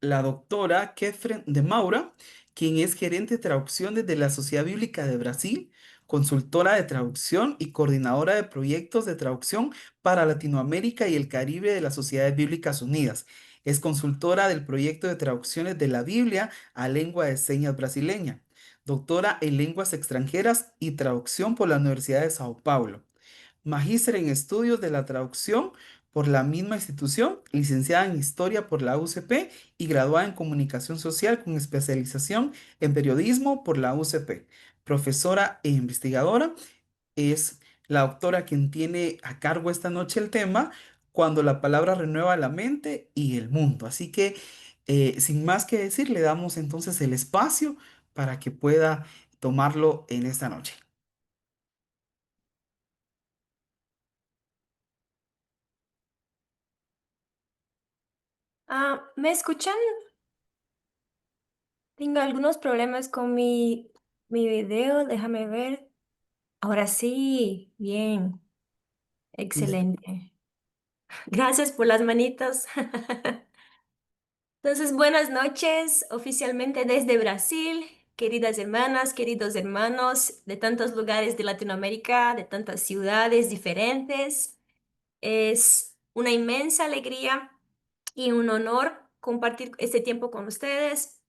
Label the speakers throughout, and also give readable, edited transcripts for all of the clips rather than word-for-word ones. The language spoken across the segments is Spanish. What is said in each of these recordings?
Speaker 1: la doctora Kethren de Maura, quien es gerente de traducción desde la Sociedad Bíblica de Brasil, consultora de traducción y coordinadora de proyectos de traducción para Latinoamérica y el Caribe de las Sociedades Bíblicas Unidas. Es consultora del proyecto de traducciones de la Biblia a lengua de señas brasileña. Doctora en lenguas extranjeras y traducción por la Universidad de Sao Paulo. Magíster en estudios de la traducción por la misma institución, licenciada en historia por la UCP y graduada en comunicación social con especialización en periodismo por la UCP. Profesora e investigadora, es la doctora quien tiene a cargo esta noche el tema cuando la palabra renueva la mente y el mundo. Así que, sin más que decir, le damos entonces el espacio para que pueda tomarlo en esta noche.
Speaker 2: ¿Me escuchan? Tengo algunos problemas con mi video, déjame ver. Ahora sí, bien, excelente. Gracias por las manitas. Entonces, buenas noches, oficialmente desde Brasil, queridas hermanas, queridos hermanos de tantos lugares de Latinoamérica, de tantas ciudades diferentes. Es una inmensa alegría y un honor compartir este tiempo con ustedes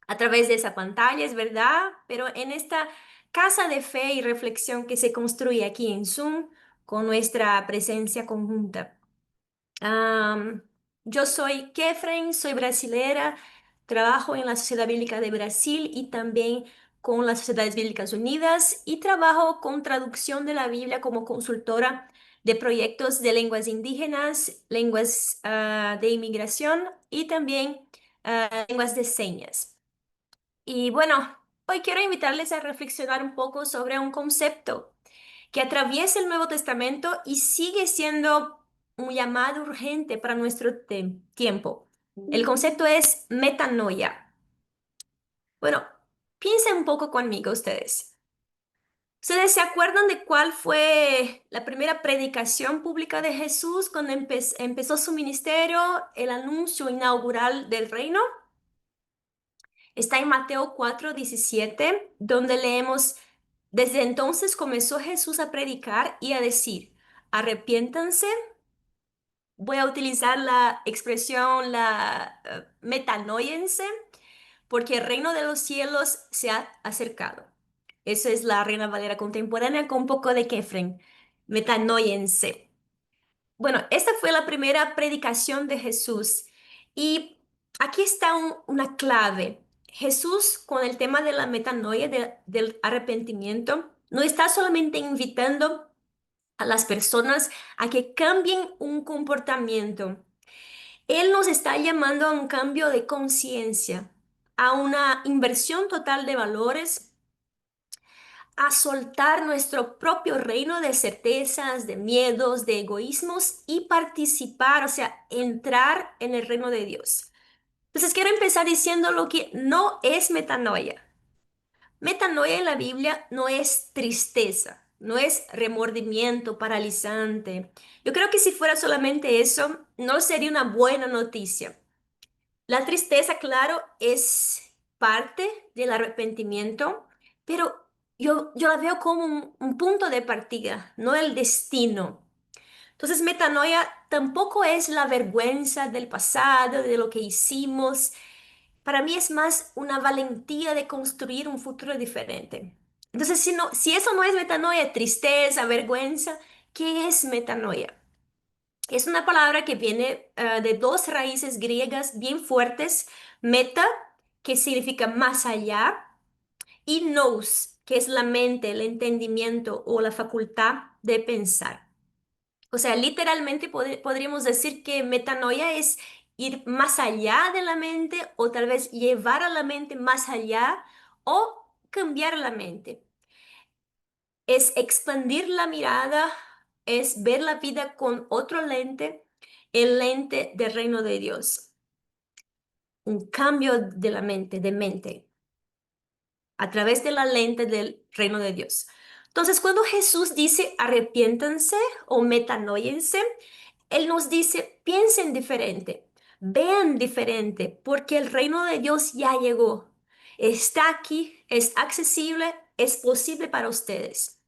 Speaker 2: a través de esa pantalla, es verdad, pero en esta casa de fe y reflexión que se construye aquí en Zoom con nuestra presencia conjunta. Am, yo soy Kefren, soy brasilera, trabajo en la Sociedad Bíblica de Brasil y también con las Sociedades Bíblicas Unidas y trabajo con traducción de la Biblia como consultora de proyectos de lenguas indígenas, lenguas de inmigración y también lenguas de señas. Y bueno, hoy quiero invitarles a reflexionar un poco sobre un concepto que atraviesa el Nuevo Testamento y sigue siendo un llamado urgente para nuestro tiempo. El concepto es metanoia. Bueno, piensen un poco conmigo ustedes. ¿Ustedes se acuerdan de cuál fue la primera predicación pública de Jesús cuando empezó su ministerio, el anuncio inaugural del reino? Está en Mateo 4:17, donde leemos, desde entonces comenzó Jesús a predicar y a decir, arrepiéntanse. Voy a utilizar la expresión, metanoíense, porque el reino de los cielos se ha acercado. Esa es la Reina Valera contemporánea con un poco de Kefren. Metanoíense. Bueno, esta fue la primera predicación de Jesús y aquí está una clave. Jesús, con el tema de la metanoia, del arrepentimiento, no está solamente invitando a las personas a que cambien un comportamiento. Él nos está llamando a un cambio de conciencia, a una inversión total de valores, a soltar nuestro propio reino de certezas, de miedos, de egoísmos y participar, o sea, entrar en el reino de Dios. Entonces quiero empezar diciendo lo que no es metanoia. Metanoia en la Biblia no es tristeza, no es remordimiento paralizante. Yo creo que si fuera solamente eso, no sería una buena noticia. La tristeza, claro, es parte del arrepentimiento, pero yo la veo como un punto de partida, no el destino. Entonces, metanoia tampoco es la vergüenza del pasado, de lo que hicimos. Para mí es más una valentía de construir un futuro diferente. Entonces, si eso no es metanoia, tristeza, vergüenza, ¿qué es metanoia? Es una palabra que viene de dos raíces griegas bien fuertes, meta, que significa más allá, y nous, que es la mente, el entendimiento o la facultad de pensar. O sea, literalmente podríamos decir que metanoia es ir más allá de la mente o tal vez llevar a la mente más allá o cambiar la mente. Es expandir la mirada, es ver la vida con otro lente, el lente del reino de Dios. Un cambio de la mente, de mente, a través de la lente del reino de Dios. Entonces, cuando Jesús dice arrepiéntanse o metanóyense, Él nos dice piensen diferente. Vean diferente, porque el reino de Dios ya llegó. Está aquí, es accesible, es posible para ustedes.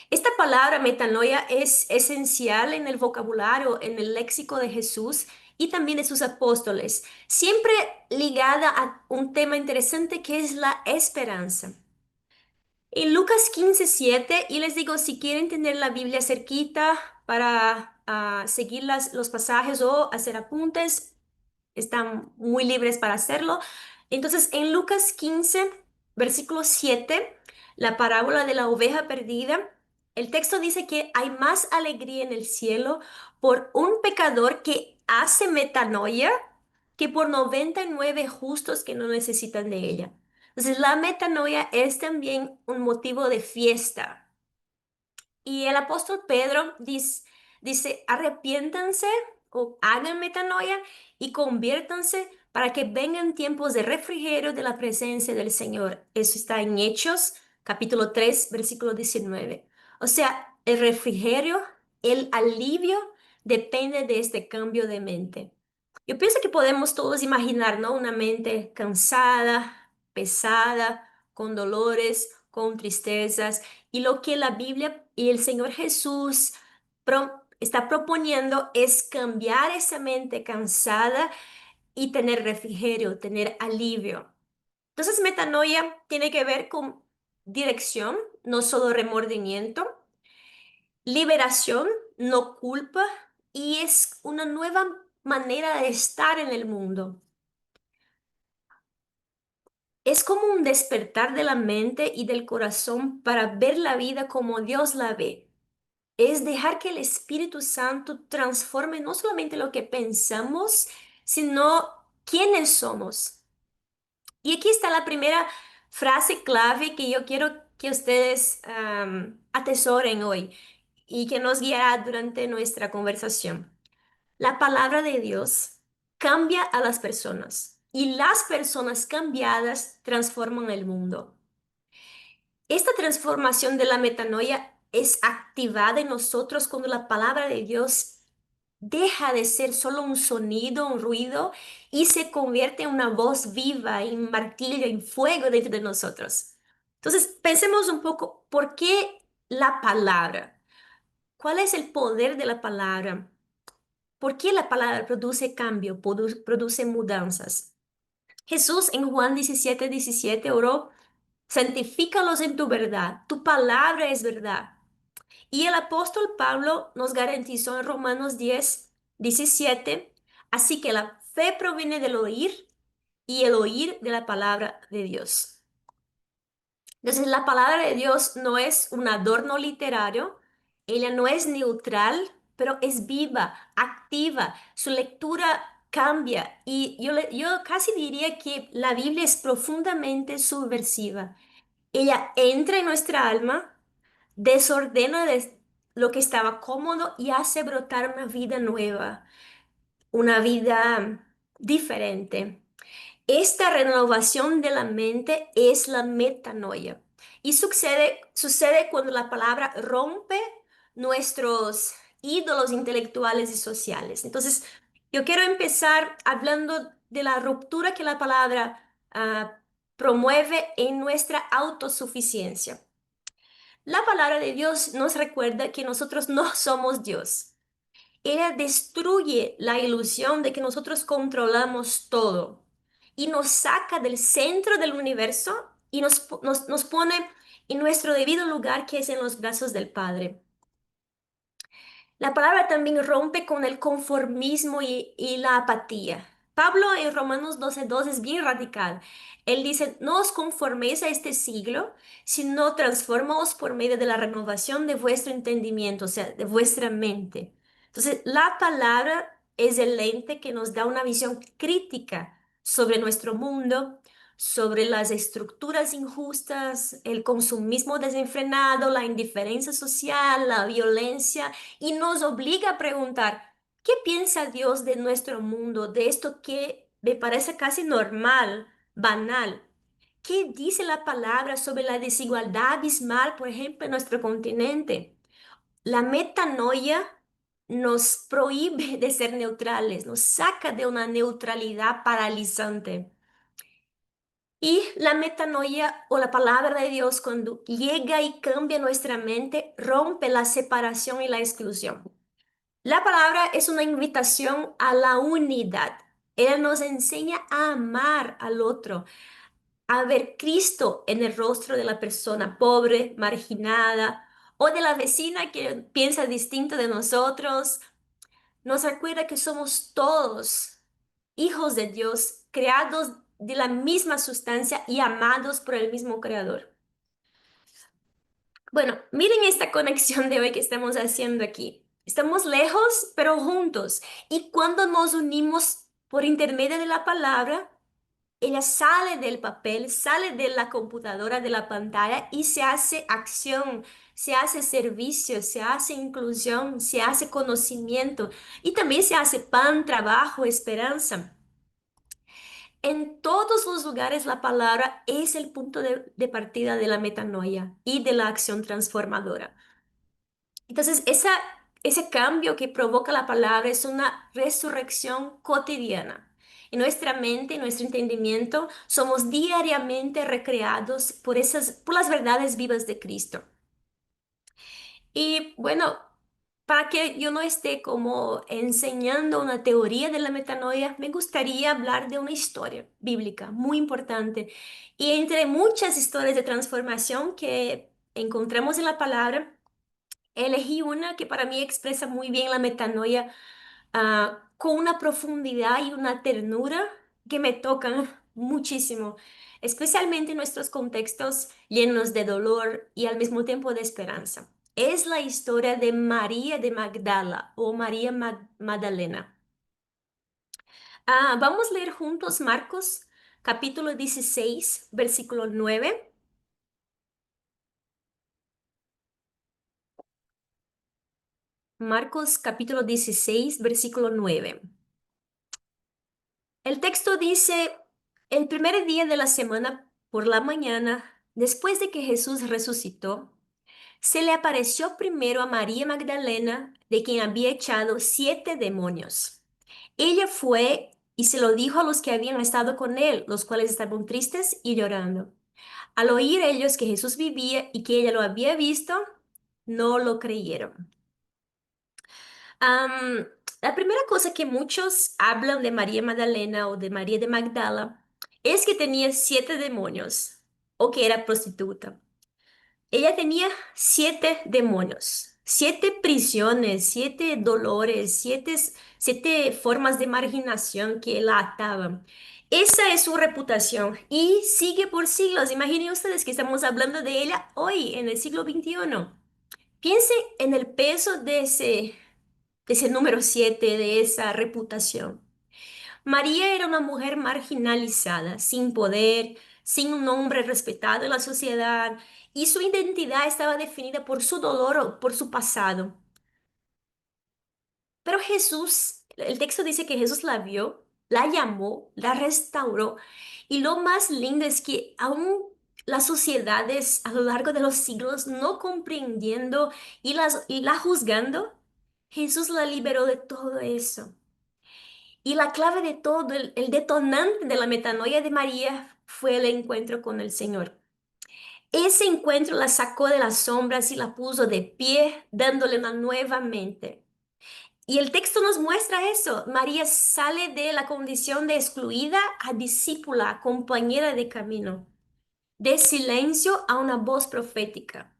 Speaker 2: Esta palabra metanoia es esencial en el vocabulario, en el léxico de Jesús y también de sus apóstoles, siempre ligada a un tema interesante que es la esperanza. En Lucas 15:7, y les digo, si quieren tener la Biblia cerquita para seguir los pasajes o hacer apuntes, están muy libres para hacerlo. Entonces, en Lucas 15, versículo 7, la parábola de la oveja perdida, el texto dice que hay más alegría en el cielo por un pecador que hace metanoia que por 99 justos que no necesitan de ella. Entonces, la metanoia es también un motivo de fiesta. Y el apóstol Pedro dice, arrepiéntanse o hagan metanoia y conviértanse para que vengan tiempos de refrigerio de la presencia del Señor. Eso está en Hechos, capítulo 3 versículo 19. O sea, el refrigerio, el alivio depende de este cambio de mente. Yo pienso que podemos todos imaginar, ¿no? Una mente cansada, pesada, con dolores, con tristezas. Y lo que la Biblia y el Señor Jesús está proponiendo es cambiar esa mente cansada y tener refrigerio, tener alivio. Entonces, metanoia tiene que ver con dirección, no solo remordimiento, liberación, no culpa, y es una nueva manera de estar en el mundo. Es como un despertar de la mente y del corazón para ver la vida como Dios la ve. Es dejar que el Espíritu Santo transforme no solamente lo que pensamos, sino quiénes somos. Y aquí está la primera frase clave que yo quiero que ustedes atesoren hoy y que nos guiará durante nuestra conversación. La palabra de Dios cambia a las personas y las personas cambiadas transforman el mundo. Esta transformación de la metanoia es activada en nosotros cuando la palabra de Dios deja de ser solo un sonido, un ruido, y se convierte en una voz viva, en martillo, en fuego dentro de nosotros. Entonces, pensemos un poco, ¿por qué la palabra? ¿Cuál es el poder de la palabra? ¿Por qué la palabra produce cambio, produce mudanzas? Jesús en Juan 17:17 oró, santifícalos en tu verdad, tu palabra es verdad. Y el apóstol Pablo nos garantizó en Romanos 10:17, así que la fe proviene del oír y el oír de la palabra de Dios. Entonces, la palabra de Dios no es un adorno literario, ella no es neutral, pero es viva, activa, su lectura cambia y yo casi diría que la Biblia es profundamente subversiva. Ella entra en nuestra alma, desordena lo que estaba cómodo y hace brotar una vida nueva, una vida diferente. Esta renovación de la mente es la metanoia y sucede cuando la palabra rompe nuestros ídolos intelectuales y sociales. Entonces, yo quiero empezar hablando de la ruptura que la palabra promueve en nuestra autosuficiencia. La palabra de Dios nos recuerda que nosotros no somos Dios. Ella destruye la ilusión de que nosotros controlamos todo y nos saca del centro del universo y nos pone en nuestro debido lugar, que es en los brazos del Padre. La palabra también rompe con el conformismo y la apatía. Pablo en Romanos 12:2 es bien radical. Él dice, no os conforméis a este siglo, sino transformaos por medio de la renovación de vuestro entendimiento, o sea, de vuestra mente. Entonces, la palabra es el lente que nos da una visión crítica sobre nuestro mundo, sobre las estructuras injustas, el consumismo desenfrenado, la indiferencia social, la violencia y nos obliga a preguntar, ¿qué piensa Dios de nuestro mundo, de esto que me parece casi normal, banal? ¿Qué dice la palabra sobre la desigualdad abismal, por ejemplo, en nuestro continente? La metanoia nos prohíbe de ser neutrales, nos saca de una neutralidad paralizante. Y la metanoia o la palabra de Dios cuando llega y cambia nuestra mente, rompe la separación y la exclusión. La palabra es una invitación a la unidad. Él nos enseña a amar al otro, a ver Cristo en el rostro de la persona pobre, marginada o de la vecina que piensa distinto de nosotros. Nos recuerda que somos todos hijos de Dios, creados de la misma sustancia y amados por el mismo Creador. Bueno, miren esta conexión de hoy que estamos haciendo aquí. Estamos lejos, pero juntos. Y cuando nos unimos por intermedio de la palabra, ella sale del papel, sale de la computadora, de la pantalla y se hace acción, se hace servicio, se hace inclusión, se hace conocimiento y también se hace pan, trabajo, esperanza. En todos los lugares la palabra es el punto de partida de la metanoia y de la acción transformadora. Entonces, ese cambio que provoca la palabra es una resurrección cotidiana. En nuestra mente, en nuestro entendimiento, somos diariamente recreados por las verdades vivas de Cristo. Y bueno, para que yo no esté como enseñando una teoría de la metanoia, me gustaría hablar de una historia bíblica muy importante. Y entre muchas historias de transformación que encontramos en la palabra, elegí una que para mí expresa muy bien la metanoia, con una profundidad y una ternura que me tocan muchísimo, especialmente en nuestros contextos llenos de dolor y al mismo tiempo de esperanza. Es la historia de María de Magdala o María Magdalena. Vamos a leer juntos Marcos capítulo 16, versículo 9. Marcos capítulo 16, versículo 9. El texto dice, el primer día de la semana por la mañana, después de que Jesús resucitó, se le apareció primero a María Magdalena, de quien había echado 7 demonios. Ella fue y se lo dijo a los que habían estado con él, los cuales estaban tristes y llorando. Al oír ellos que Jesús vivía y que ella lo había visto, no lo creyeron. Am, la primera cosa que muchos hablan de María Magdalena o de María de Magdala es que tenía 7 demonios o que era prostituta. Ella tenía 7 demonios, 7 prisiones, 7 dolores, siete formas de marginación que la ataban. Esa es su reputación y sigue por siglos. Imaginen ustedes que estamos hablando de ella hoy, en el siglo XXI. Piensen en el peso de ese número 7 de esa reputación. María era una mujer marginalizada, sin poder, sin un nombre respetado en la sociedad, y su identidad estaba definida por su dolor o por su pasado. Pero Jesús, el texto dice que Jesús la vio, la llamó, la restauró, y lo más lindo es que aún las sociedades a lo largo de los siglos no comprendiendo y la juzgando, Jesús la liberó de todo eso. Y la clave de todo, el detonante de la metanoia de María fue el encuentro con el Señor. Ese encuentro la sacó de las sombras y la puso de pie, dándole una nueva mente. Y el texto nos muestra eso. María sale de la condición de excluida a discípula, a compañera de camino, de silencio a una voz profética.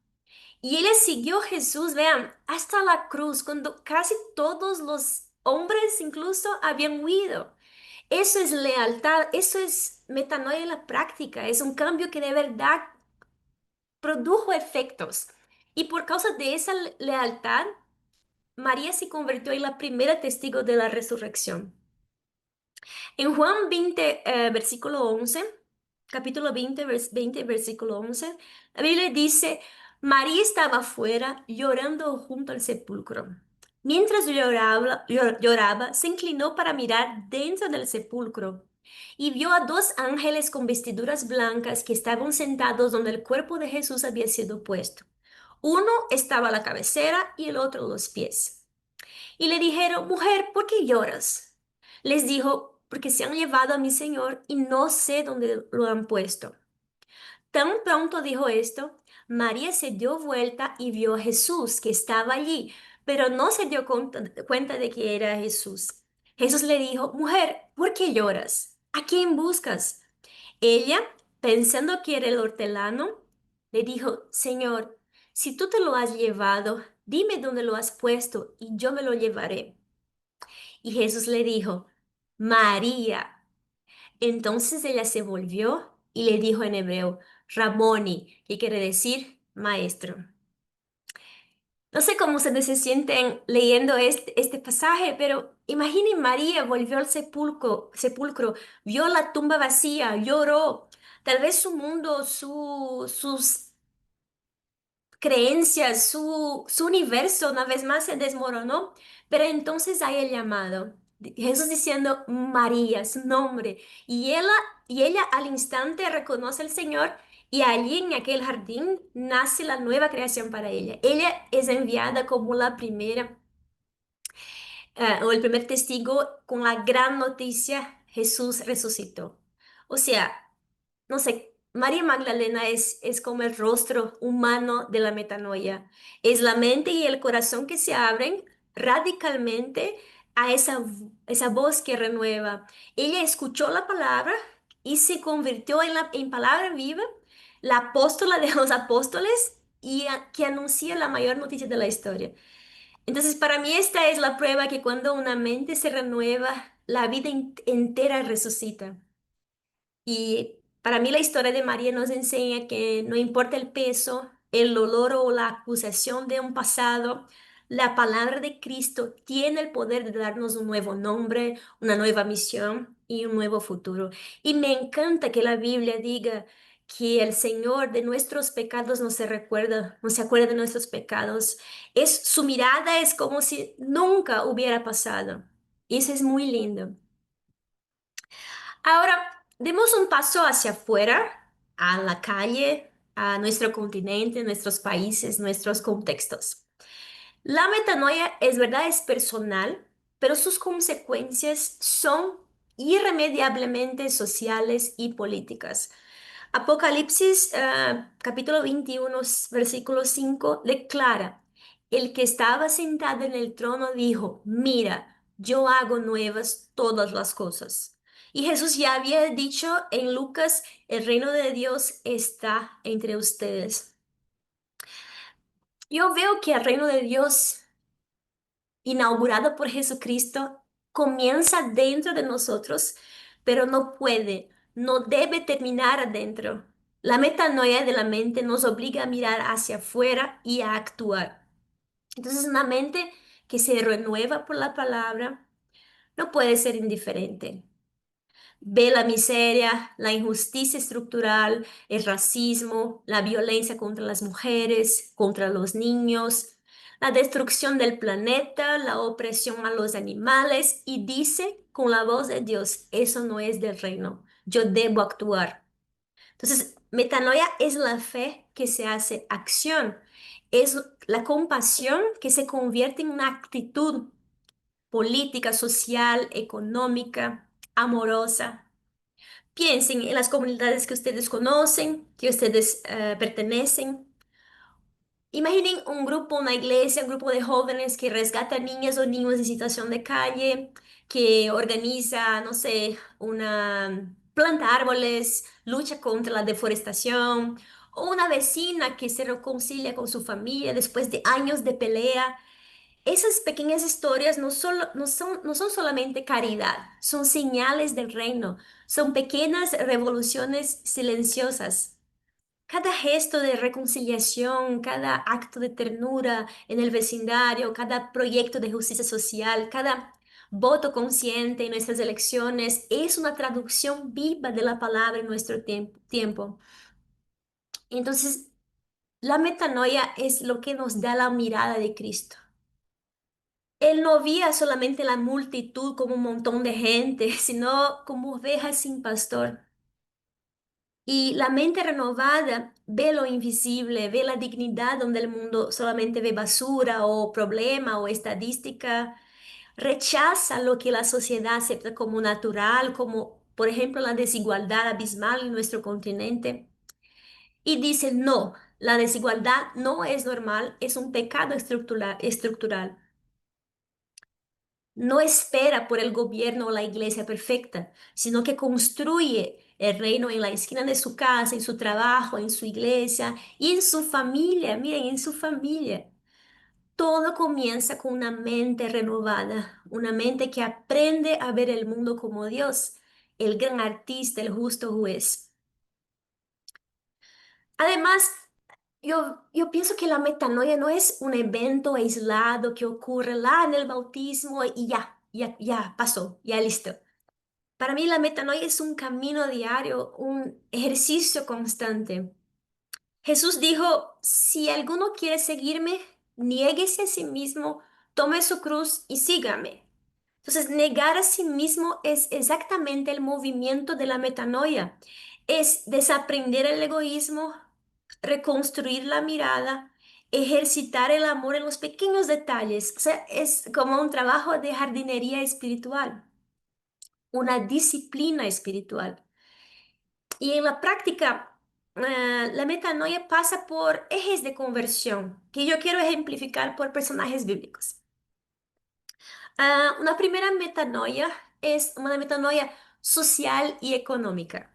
Speaker 2: Y ella siguió a Jesús, vean, hasta la cruz, cuando casi todos los hombres incluso habían huido. Eso es lealtad, eso es metanoia en la práctica, es un cambio que de verdad produjo efectos. Y por causa de esa lealtad, María se convirtió en la primera testigo de la resurrección. En Juan 20, versículo 11, capítulo 20, 20, versículo 11, la Biblia dice, María estaba afuera llorando junto al sepulcro. Mientras lloraba, se inclinó para mirar dentro del sepulcro y vio a 2 ángeles con vestiduras blancas que estaban sentados donde el cuerpo de Jesús había sido puesto. Uno estaba a la cabecera y el otro a los pies. Y le dijeron, mujer, ¿por qué lloras? Les dijo, porque se han llevado a mi señor y no sé dónde lo han puesto. Tan pronto dijo esto, María se dio vuelta y vio a Jesús que estaba allí, pero no se dio cuenta de que era Jesús. Jesús le dijo, mujer, ¿por qué lloras? ¿A quién buscas? Ella, pensando que era el hortelano, le dijo, Señor, si tú te lo has llevado, dime dónde lo has puesto y yo me lo llevaré. Y Jesús le dijo, María. Entonces ella se volvió y le dijo en hebreo, Ramoni, que quiere decir maestro. No sé cómo ustedes se sienten leyendo este pasaje, pero imaginen María volvió al sepulcro, vio la tumba vacía, lloró. Tal vez su mundo, sus creencias, su universo una vez más se desmoronó, pero entonces hay el llamado. Jesús diciendo María, su nombre, y ella al instante reconoce al Señor y allí en aquel jardín nace la nueva creación para ella. Ella es enviada como la primera o el primer testigo con la gran noticia, Jesús resucitó. O sea, no sé, María Magdalena es como el rostro humano de la metanoia. Es la mente y el corazón que se abren radicalmente a esa voz que renueva. Ella escuchó la palabra y se convirtió en palabra viva, la apóstola de los apóstoles y que anuncia la mayor noticia de la historia. Entonces, para mí esta es la prueba que cuando una mente se renueva, la vida entera resucita. Y para mí la historia de María nos enseña que no importa el peso, el dolor o la acusación de un pasado, la palabra de Cristo tiene el poder de darnos un nuevo nombre, una nueva misión y un nuevo futuro. Y me encanta que la Biblia diga que el Señor de nuestros pecados no se recuerda, no se acuerda de nuestros pecados. Su mirada es como si nunca hubiera pasado. Y eso es muy lindo. Ahora, demos un paso hacia afuera, a la calle, a nuestro continente, nuestros países, nuestros contextos. La metanoia es verdad, es personal, pero sus consecuencias son irremediablemente sociales y políticas. Apocalipsis, capítulo 21, versículo 5 declara, el que estaba sentado en el trono dijo, mira, yo hago nuevas todas las cosas. Y Jesús ya había dicho en Lucas, el reino de Dios está entre ustedes. Yo veo que el reino de Dios, inaugurado por Jesucristo, comienza dentro de nosotros, pero no puede, no debe terminar adentro. La metanoia de la mente nos obliga a mirar hacia afuera y a actuar. Entonces, una mente que se renueva por la palabra no puede ser indiferente. Ve la miseria, la injusticia estructural, el racismo, la violencia contra las mujeres, contra los niños, la destrucción del planeta, la opresión a los animales y dice con la voz de Dios, eso no es del reino, yo debo actuar. Entonces, metanoia es la fe que se hace acción, es la compasión que se convierte en una actitud política, social, económica, amorosa. Piensen en las comunidades que ustedes conocen, que ustedes pertenecen. Imaginen un grupo, una iglesia, un grupo de jóvenes que rescata niñas o niños en situación de calle, que organiza, no sé, una planta árboles, lucha contra la deforestación, o una vecina que se reconcilia con su familia después de años de pelea. Esas pequeñas historias no son solamente caridad, son señales del reino, son pequeñas revoluciones silenciosas. Cada gesto de reconciliación, cada acto de ternura en el vecindario, cada proyecto de justicia social, cada voto consciente en nuestras elecciones es una traducción viva de la palabra en nuestro tiempo. Entonces, la metanoia es lo que nos da la mirada de Cristo. Él no veía solamente la multitud como un montón de gente, sino como ovejas sin pastor. Y la mente renovada ve lo invisible, ve la dignidad donde el mundo solamente ve basura o problema o estadística, rechaza lo que la sociedad acepta como natural, como por ejemplo la desigualdad abismal en nuestro continente, y dice, no, la desigualdad no es normal, es un pecado estructural. No espera por el gobierno o la iglesia perfecta, sino que construye el reino en la esquina de su casa, en su trabajo, en su iglesia y en su familia. Miren, en su familia. Todo comienza con una mente renovada, una mente que aprende a ver el mundo como Dios, el gran artista, el justo juez. Además, yo pienso que la metanoia no es un evento aislado que ocurre en el bautismo y ya pasó, ya listo. Para mí la metanoia es un camino diario, un ejercicio constante. Jesús dijo, si alguno quiere seguirme, niéguese a sí mismo, tome su cruz y sígame. Entonces, negar a sí mismo es exactamente el movimiento de la metanoia. Es desaprender el egoísmo, reconstruir la mirada, ejercitar el amor en los pequeños detalles. O sea, es como un trabajo de jardinería espiritual, una disciplina espiritual. Y en la práctica, la metanoia pasa por ejes de conversión, que yo quiero ejemplificar por personajes bíblicos. Una primera metanoia es una metanoia social y económica.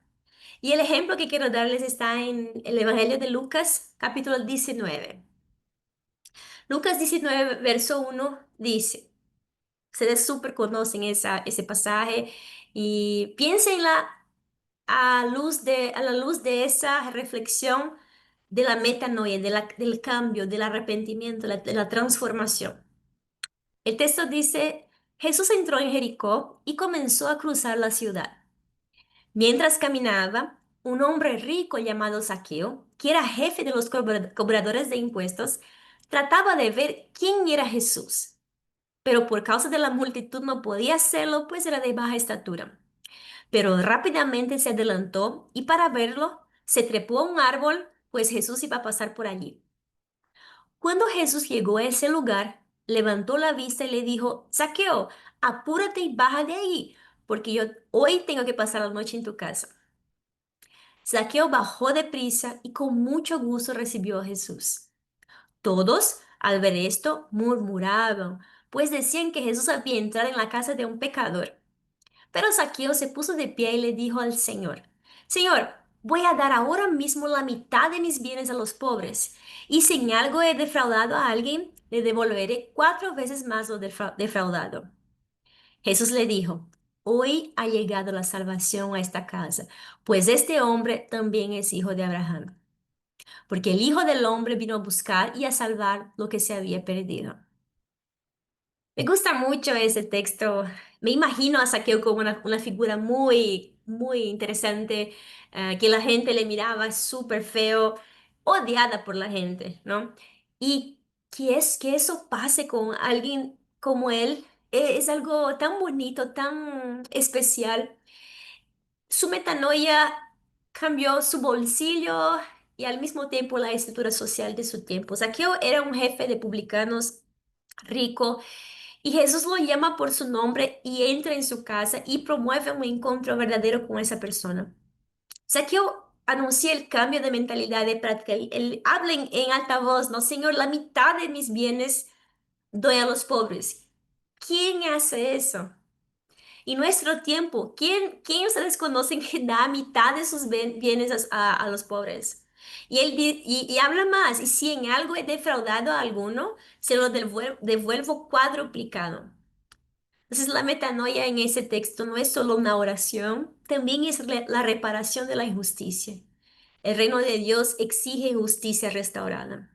Speaker 2: Y el ejemplo que quiero darles está en el Evangelio de Lucas, capítulo 19. Lucas 19, verso 1 dice, ustedes súper conocen ese pasaje y piénsenla a la luz de esa reflexión de la metanoia, del cambio, del arrepentimiento, de la transformación. El texto dice, Jesús entró en Jericó y comenzó a cruzar la ciudad. Mientras caminaba, un hombre rico llamado Zaqueo, que era jefe de los cobradores de impuestos, trataba de ver quién era Jesús, pero por causa de la multitud no podía hacerlo, pues era de baja estatura. Pero rápidamente se adelantó y para verlo se trepó a un árbol, pues Jesús iba a pasar por allí. Cuando Jesús llegó a ese lugar, levantó la vista y le dijo, Zaqueo, apúrate y baja de ahí, porque yo hoy tengo que pasar la noche en tu casa. Zaqueo bajó deprisa y con mucho gusto recibió a Jesús. Todos, al ver esto, murmuraban, pues decían que Jesús había entrado en la casa de un pecador. Pero Zaqueo se puso de pie y le dijo al Señor, Señor, voy a dar ahora mismo la mitad de mis bienes a los pobres, y si en algo he defraudado a alguien, le devolveré 4 veces más lo defraudado. Jesús le dijo, hoy ha llegado la salvación a esta casa, pues este hombre también es hijo de Abraham, porque el Hijo del Hombre vino a buscar y a salvar lo que se había perdido. Me gusta mucho ese texto. Me imagino a Saqueo como una figura muy interesante, que la gente le miraba súper feo, odiada por la gente, ¿no? Y que eso pase con alguien como él, es algo tan bonito, tan especial. Su metanoia cambió su bolsillo y al mismo tiempo la estructura social de su tiempo. Saqueo era un jefe de publicanos rico y Jesús lo llama por su nombre y entra en su casa y promueve un encuentro verdadero con esa persona. Saqueo anuncia el cambio de mentalidad de práctica. Él habla en alta voz, ¿no? Señor, la mitad de mis bienes doy a los pobres. ¿Quién hace eso? Y nuestro tiempo, ¿quién ustedes conocen que da mitad de sus bienes a los pobres? Y él y habla más, y si en algo he defraudado a alguno, se lo devuelvo cuadruplicado. Entonces, la metanoia en ese texto no es solo una oración, también es la reparación de la injusticia. El reino de Dios exige justicia restaurada.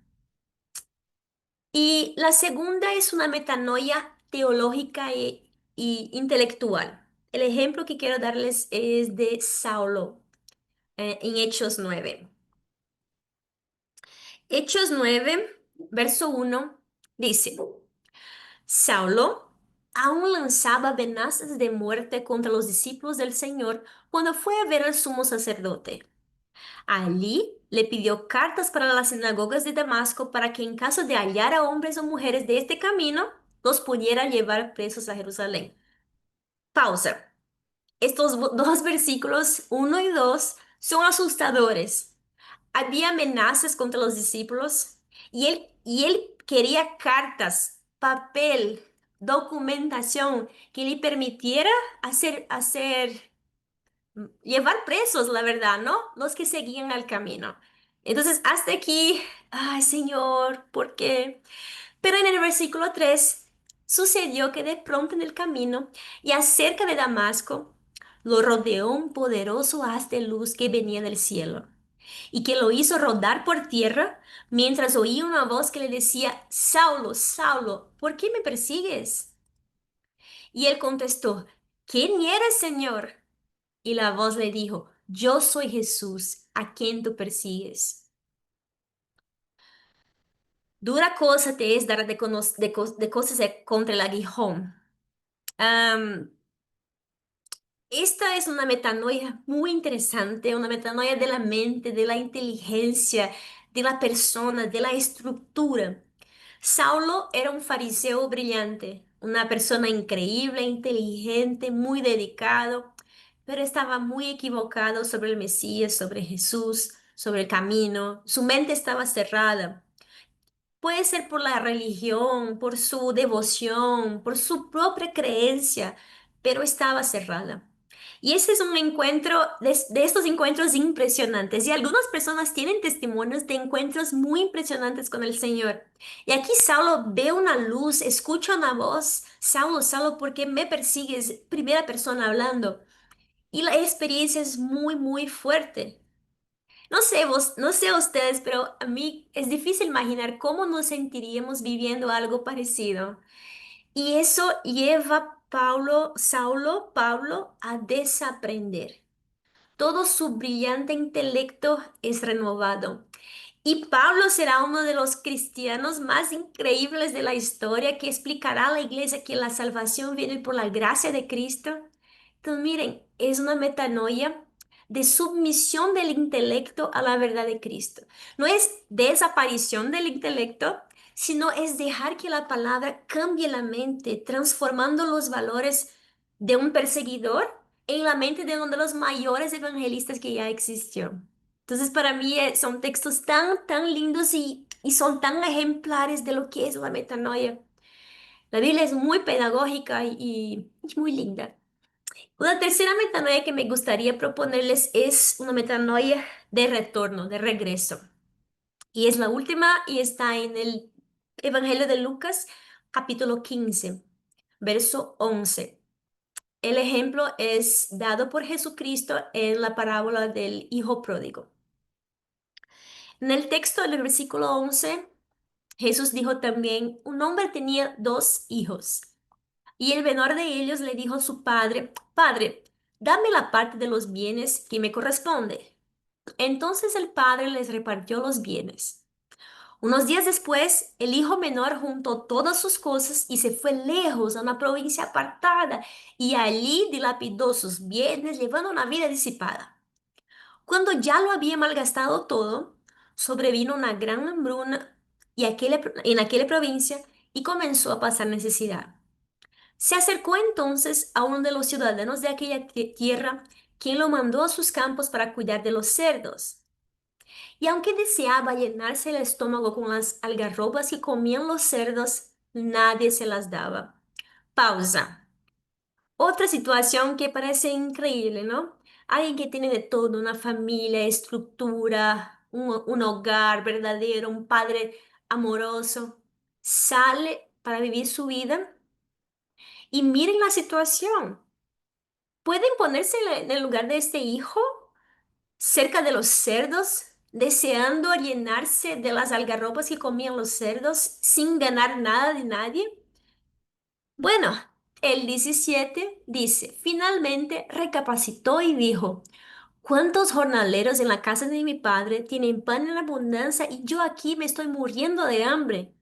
Speaker 2: Y la segunda es una metanoia teológica y intelectual. El ejemplo que quiero darles es de Saulo, en Hechos 9. Hechos 9, verso 1 dice, Saulo aún lanzaba amenazas de muerte contra los discípulos del Señor cuando fue a ver al sumo sacerdote. Allí le pidió cartas para las sinagogas de Damasco para que en caso de hallar a hombres o mujeres de este camino, los pudiera llevar presos a Jerusalén. Pausa. Estos dos versículos, 1 y 2, son asustadores. Había amenazas contra los discípulos y él quería cartas, papel, documentación que le permitiera llevar presos, la verdad, ¿no? Los que seguían al camino. Entonces, hasta aquí, ay, Señor, ¿por qué? Pero en el versículo 3 sucedió que de pronto en el camino y acerca de Damasco, lo rodeó un poderoso haz de luz que venía del cielo y que lo hizo rodar por tierra mientras oía una voz que le decía, Saulo, Saulo, ¿por qué me persigues? Y él contestó, ¿quién eres, Señor? Y la voz le dijo, yo soy Jesús, a quien tú persigues. Dura cosa te es dar de cosas contra el aguijón. Am, Esta es una metanoia muy interesante, una metanoia de la mente, de la inteligencia, de la persona, de la estructura. Saulo era un fariseo brillante, una persona increíble, inteligente, muy dedicado, pero estaba muy equivocado sobre el Mesías, sobre Jesús, sobre el camino. Su mente estaba cerrada. Puede ser por la religión, por su devoción, por su propia creencia, pero estaba cerrada. Y ese es un encuentro de estos encuentros impresionantes. Y algunas personas tienen testimonios de encuentros muy impresionantes con el Señor. Y aquí Saulo ve una luz, escucha una voz. Saulo, Saulo, ¿por qué me persigues? Primera persona hablando. Y la experiencia es muy, muy fuerte. No sé vos, no sé a ustedes, pero a mí es difícil imaginar cómo nos sentiríamos viviendo algo parecido. Y eso lleva a Pablo, a desaprender. Todo su brillante intelecto es renovado. Y Pablo será uno de los cristianos más increíbles de la historia que explicará a la iglesia que la salvación viene por la gracia de Cristo. Entonces, miren, es una metanoia de submisión del intelecto a la verdad de Cristo. No es desaparición del intelecto, sino es dejar que la palabra cambie la mente, transformando los valores de un perseguidor en la mente de uno de los mayores evangelistas que ya existió. Entonces, para mí son textos tan, tan lindos y son tan ejemplares de lo que es la metanoia. La Biblia es muy pedagógica y muy linda. Una tercera metanoia que me gustaría proponerles es una metanoia de retorno, de regreso. Y es la última y está en el Evangelio de Lucas, capítulo 15, verso 11. El ejemplo es dado por Jesucristo en la parábola del hijo pródigo. En el texto del versículo 11, Jesús dijo también, un hombre tenía dos hijos, y el menor de ellos le dijo a su padre, Padre, dame la parte de los bienes que me corresponde. Entonces el padre les repartió los bienes. Unos días después, el hijo menor juntó todas sus cosas y se fue lejos a una provincia apartada, y allí dilapidó sus bienes, llevando una vida disipada. Cuando ya lo había malgastado todo, sobrevino una gran hambruna en aquella provincia y comenzó a pasar necesidad. Se acercó entonces a uno de los ciudadanos de aquella tierra, quien lo mandó a sus campos para cuidar de los cerdos. Y aunque deseaba llenarse el estómago con las algarrobas que comían los cerdos, nadie se las daba. Pausa. Otra situación que parece increíble, ¿no? Alguien que tiene de todo, una familia, estructura, un hogar verdadero, un padre amoroso, sale para vivir su vida y miren la situación. ¿Pueden ponerse en el lugar de este hijo cerca de los cerdos, deseando llenarse de las algarrobas que comían los cerdos sin ganar nada de nadie? Bueno, el 17 dice, finalmente recapacitó y dijo, ¿cuántos jornaleros en la casa de mi padre tienen pan en abundancia y yo aquí me estoy muriendo de hambre?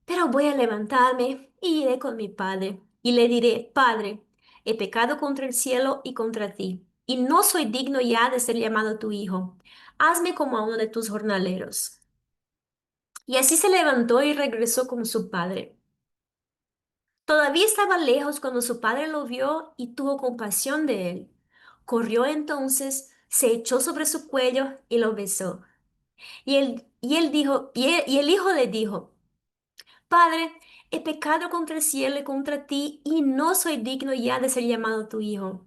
Speaker 2: Pero voy a levantarme y iré con mi padre y le diré, Padre, he pecado contra el cielo y contra ti. y no soy digno ya de ser llamado tu hijo. Hazme como a uno de tus jornaleros. Y así se levantó y regresó con su padre. Todavía estaba lejos cuando su padre lo vio y tuvo compasión de él. Corrió entonces, se echó sobre su cuello y lo besó. Y él dijo, y el hijo le dijo, Padre, he pecado contra el cielo y contra ti, y no soy digno ya de ser llamado tu hijo.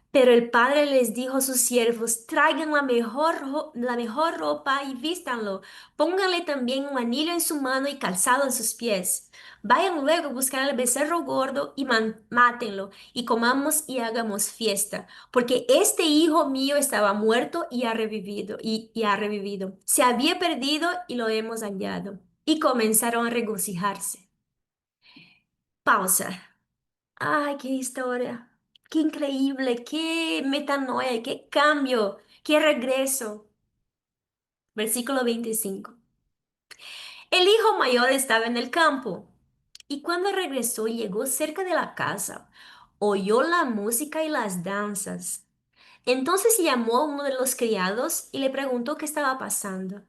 Speaker 2: Pero el padre les dijo a sus siervos, traigan la mejor ropa y vístanlo. Pónganle también un anillo en su mano y calzado en sus pies. Vayan luego a buscar al becerro gordo y mátenlo, y comamos y hagamos fiesta, porque este hijo mío estaba muerto y ha revivido, y ha revivido. Se había perdido y lo hemos hallado. Y comenzaron a regocijarse. Pausa. Ay, qué historia, qué increíble, qué metanoia, qué cambio, qué regreso. Versículo 25. El hijo mayor estaba en el campo y cuando regresó y llegó cerca de la casa, oyó la música y las danzas. Entonces llamó a uno de los criados y le preguntó qué estaba pasando.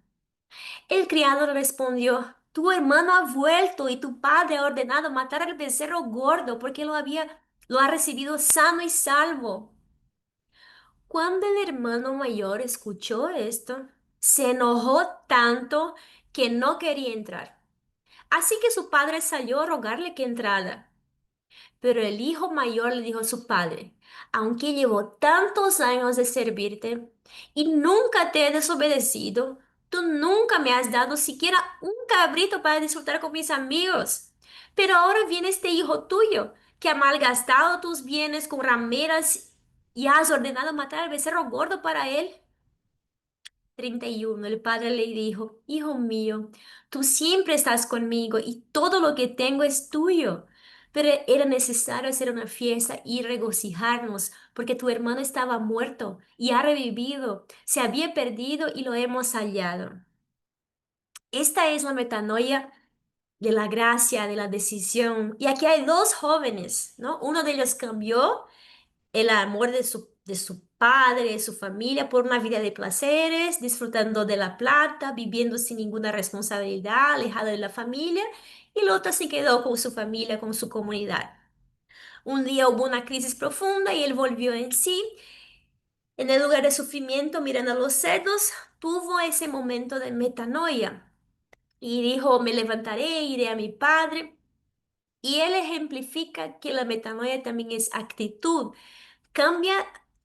Speaker 2: El criado le respondió, tu hermano ha vuelto y tu padre ha ordenado matar al becerro gordo porque lo ha recibido sano y salvo. Cuando el hermano mayor escuchó esto, se enojó tanto que no quería entrar. Así que su padre salió a rogarle que entrara. Pero el hijo mayor le dijo a su padre, aunque llevo tantos años de servirte y nunca te he desobedecido, tú nunca me has dado siquiera un cabrito para disfrutar con mis amigos. Pero ahora viene este hijo tuyo, que ha malgastado tus bienes con rameras y has ordenado matar al becerro gordo para él. 31. El padre le dijo, Hijo mío, tú siempre estás conmigo y todo lo que tengo es tuyo. Pero era necesario hacer una fiesta y regocijarnos, porque tu hermano estaba muerto y ha revivido, se había perdido y lo hemos hallado. Esta es la metanoia de la gracia, de la decisión. Y aquí hay dos jóvenes, ¿no? Uno de ellos cambió el amor de su padre, de su familia, por una vida de placeres, disfrutando de la plata, viviendo sin ninguna responsabilidad, alejado de la familia, y el otro se quedó con su familia, con su comunidad. Un día hubo una crisis profunda y él volvió en sí. En el lugar de sufrimiento, mirando a los cerdos, tuvo ese momento de metanoia y dijo, me levantaré, iré a mi padre. Y él ejemplifica que la metanoia también es actitud, cambia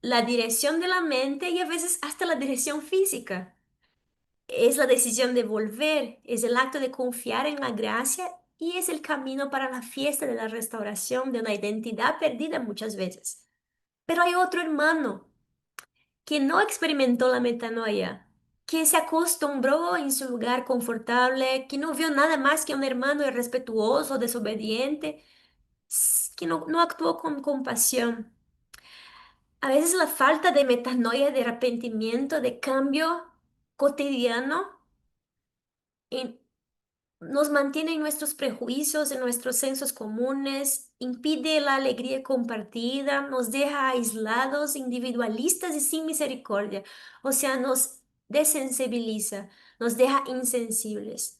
Speaker 2: la dirección de la mente y a veces hasta la dirección física. Es la decisión de volver, es el acto de confiar en la gracia y es el camino para la fiesta de la restauración de una identidad perdida muchas veces. Pero hay otro hermano que no experimentó la metanoia, que se acostumbró en su lugar confortable, que no vio nada más que un hermano irrespetuoso, desobediente, que no actuó con compasión. A veces la falta de metanoia, de arrepentimiento, de cambio cotidiano, en- nos mantiene en nuestros prejuicios, en nuestros sensos comunes, impide la alegría compartida, nos deja aislados, individualistas y sin misericordia. O sea, nos desensibiliza, nos deja insensibles.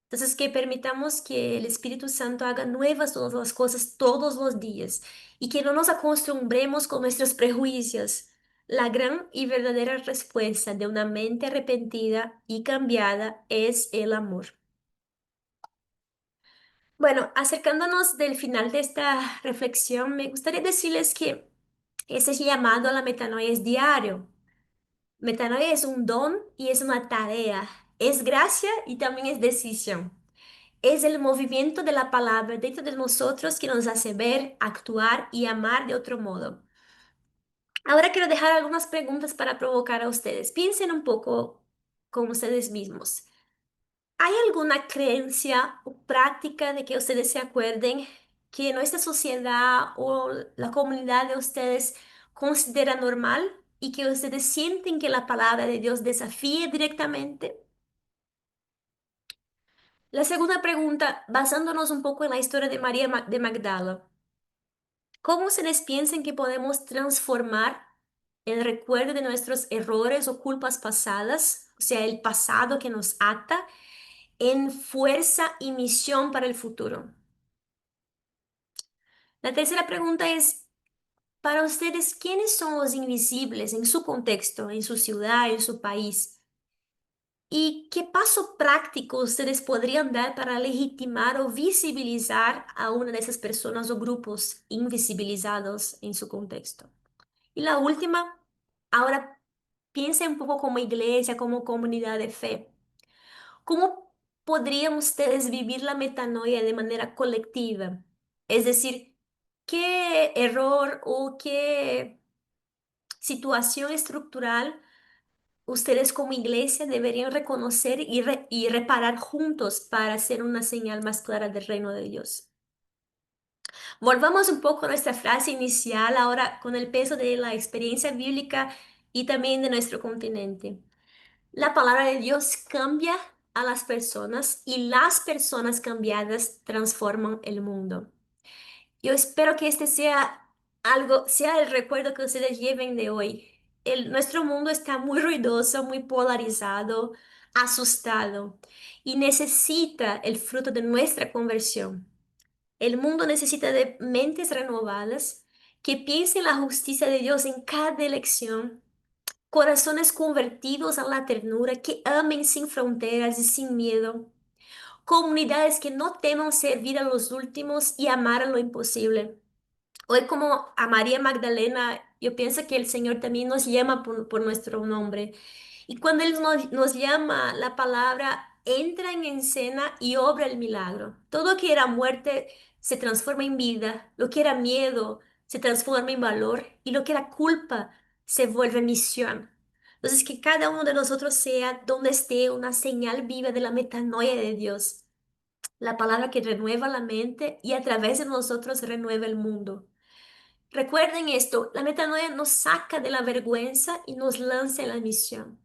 Speaker 2: Entonces, que permitamos que el Espíritu Santo haga nuevas todas las cosas todos los días y que no nos acostumbremos con nuestros prejuicios. La gran y verdadera respuesta de una mente arrepentida y cambiada es el amor. Bueno, acercándonos del final de esta reflexión, me gustaría decirles que ese llamado a la metanoia es diario. Metanoia es un don y es una tarea, es gracia y también es decisión. Es el movimiento de la palabra dentro de nosotros que nos hace ver, actuar y amar de otro modo. Ahora quiero dejar algunas preguntas para provocar a ustedes. Piensen un poco con ustedes mismos. ¿Hay alguna creencia o práctica de que ustedes se acuerden que nuestra sociedad o la comunidad de ustedes considera normal y que ustedes sienten que la palabra de Dios desafía directamente? La segunda pregunta, basándonos un poco en la historia de María de Magdala. ¿Cómo ustedes piensan que podemos transformar el recuerdo de nuestros errores o culpas pasadas, o sea, el pasado que nos ata, en fuerza y misión para el futuro. La tercera pregunta es, para ustedes, ¿quiénes son los invisibles en su contexto, en su ciudad, en su país? ¿Y qué paso práctico ustedes podrían dar para legitimar o visibilizar a una de esas personas o grupos invisibilizados en su contexto? Y la última, ahora piensa un poco como iglesia, como comunidad de fe. ¿Cómo podrían ustedes vivir la metanoia de manera colectiva? Es decir, ¿qué error o qué situación estructural ustedes como iglesia deberían reconocer y reparar juntos para hacer una señal más clara del reino de Dios? Volvamos un poco a nuestra frase inicial ahora con el peso de la experiencia bíblica y también de nuestro continente. La palabra de Dios cambia a las personas y las personas cambiadas transforman el mundo. Yo espero que este sea algo, sea el recuerdo que ustedes lleven de hoy. Nuestro mundo está muy ruidoso, muy polarizado, asustado y necesita el fruto de nuestra conversión. El mundo necesita de mentes renovadas que piensen la justicia de Dios en cada elección, corazones convertidos a la ternura, que amen sin fronteras y sin miedo, comunidades que no teman servir a los últimos y amar a lo imposible. Hoy como a María Magdalena, yo pienso que el Señor también nos llama por nuestro nombre. Y cuando Él nos llama, la palabra entra en escena y obra el milagro. Todo lo que era muerte se transforma en vida, lo que era miedo se transforma en valor y lo que era culpa se vuelve misión. Entonces, que cada uno de nosotros sea donde esté una señal viva de la metanoia de Dios, la palabra que renueva la mente y a través de nosotros renueva el mundo. Recuerden esto, la metanoia nos saca de la vergüenza y nos lanza en la misión.